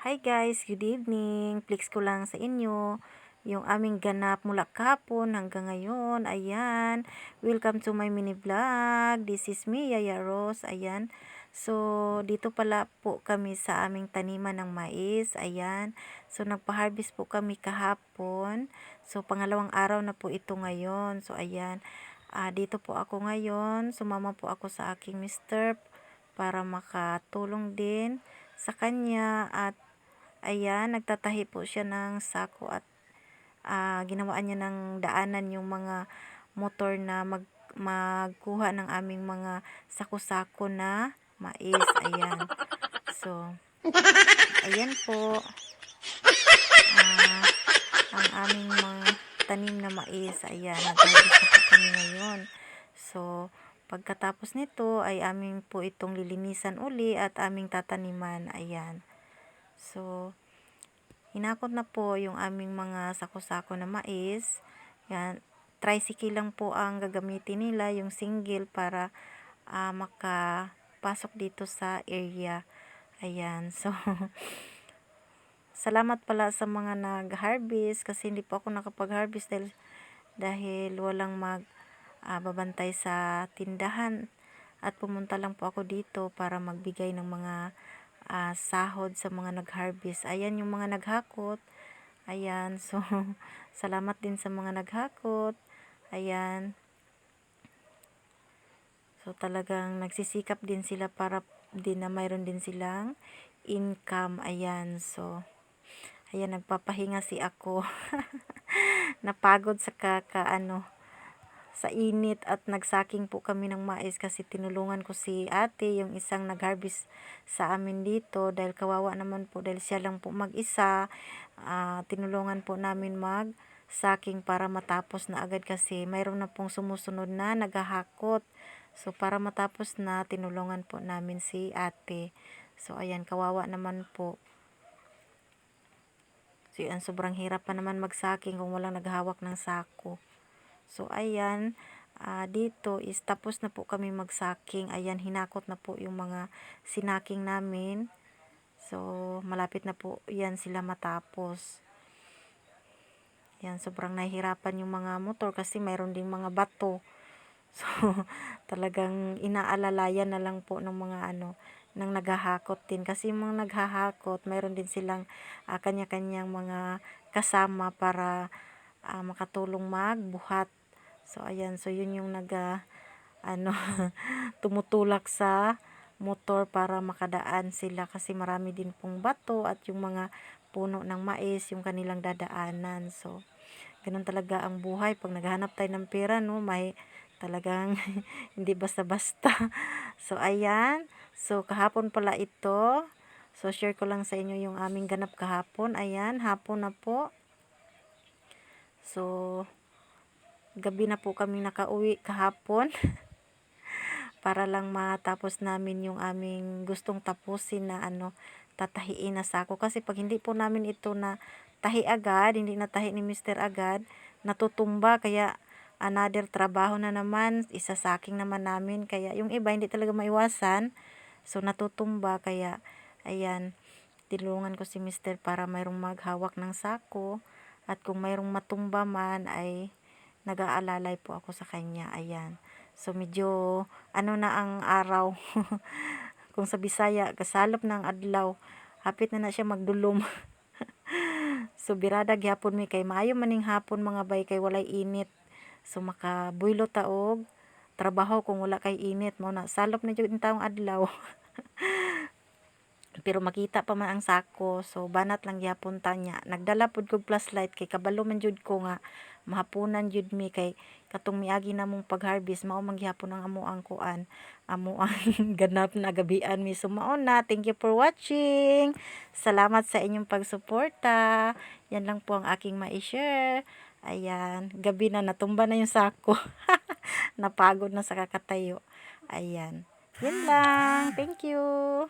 Hi guys, good evening. Flex ko lang sa inyo yung aming ganap mula kahapon hanggang ngayon. Ayan, welcome to my mini vlog. This is me, Yaya Rose. Ayan, so dito pala po kami sa aming taniman ng mais. Ayan, so nagpa-harvest po kami kahapon. So pangalawang araw na po ito ngayon. So ayan, dito po ako ngayon. Sumama po ako sa aking mister para makatulong din sa kanya at ayan, nagtatahi po siya ng sako at ginawaan niya ng daanan yung mga motor na magkuha ng aming mga sako-sako na mais. Ayan. So, ayan po. Ang aming mga tanim na mais. Ayan, nag-harvest na po kami ngayon. So, pagkatapos nito ay aming po itong lilinisan uli at aming tataniman. Ayan. So, hinakot na po yung aming mga sako-sako na mais. Yan, tricycle lang po ang gagamitin nila, yung single para makapasok dito sa area. Ayan, so salamat pala sa mga nag-harvest kasi hindi po ako nakapag-harvest dahil walang babantay sa tindahan at pumunta lang po ako dito para magbigay ng mga sahod sa mga nag-harvest. Ayan yung mga naghakot. Ayan, so salamat din sa mga naghakot. Ayan. So talagang nagsisikap din sila para din na mayroon din silang income. Ayan, so ayan, nagpapahinga si ako. Napagod sa sa init at nagsaking po kami ng mais kasi tinulungan ko si ate, yung isang nag-harvest sa amin dito dahil kawawa naman po dahil siya lang po mag-isa. Tinulungan po namin mag-saking para matapos na agad kasi mayroon na pong sumusunod na naghahakot. So para matapos na, tinulungan po namin si ate. So ayan, kawawa naman po. So yan, sobrang hirap pa naman magsaking kung walang naghahawak ng sako. So, ayan, dito is tapos na po kami magsaking. Ayan, hinakot na po yung mga sinaking namin. So, malapit na po yan sila matapos. Yan, sobrang nahihirapan yung mga motor kasi mayroon ding mga bato. So, talagang inaalalayan na lang po ng mga ng naghahakot din. Kasi yung mga naghahakot, mayroon din silang kanya-kanyang mga kasama para makatulong magbuhat. So, ayan. So, yun yung tumutulak sa motor para makadaan sila kasi marami din pong bato at yung mga puno ng mais yung kanilang dadaanan. So, ganun talaga ang buhay. Pag naghahanap tayo ng pera, no, may talagang hindi basta-basta. So, ayan. So, kahapon pala ito. So, share ko lang sa inyo yung aming ganap kahapon. Ayan, hapon na po. So, gabi na po kami nakauwi kahapon para lang matapos namin yung aming gustong tapusin na tatahiin na sako. Kasi pag hindi po namin ito na tahi agad, hindi na tahi ni Mr. agad, natutumba. Kaya another trabaho na naman, isasaking naman namin. Kaya yung iba hindi talaga maiwasan. So, natutumba. Kaya, ayan, tilungan ko si Mr. para mayroong maghawak ng sako. At kung mayroong matumba man ay nag-aalalay po ako sa kanya. Ayan. So medyo na ang araw. Kung sa Bisaya, kasalop ng adlaw. Hapit na siya magdulom. So birada gyapon mi kay maayo maning hapon mga bay kay walay init. So makabuylo taog trabaho kung wala kay init mo na salop na jud taong adlaw. Pero makita pa man ang sako, so banat lang gyapon tanya. Nagdala pud kog flashlight kay kabalo man jud ko nga mahapunan jud mi kay katong miagi namong pag-harvest mao man gyapon ang amo ang amo ang ganap na gabian mi. So mao na, thank you for watching. Salamat sa inyong pagsuporta. Yan lang po ang aking mai-share. Ayan, gabi na natumba na yung sako. Napagod na sa kakatayo. Ayan. Yan lang. Thank you.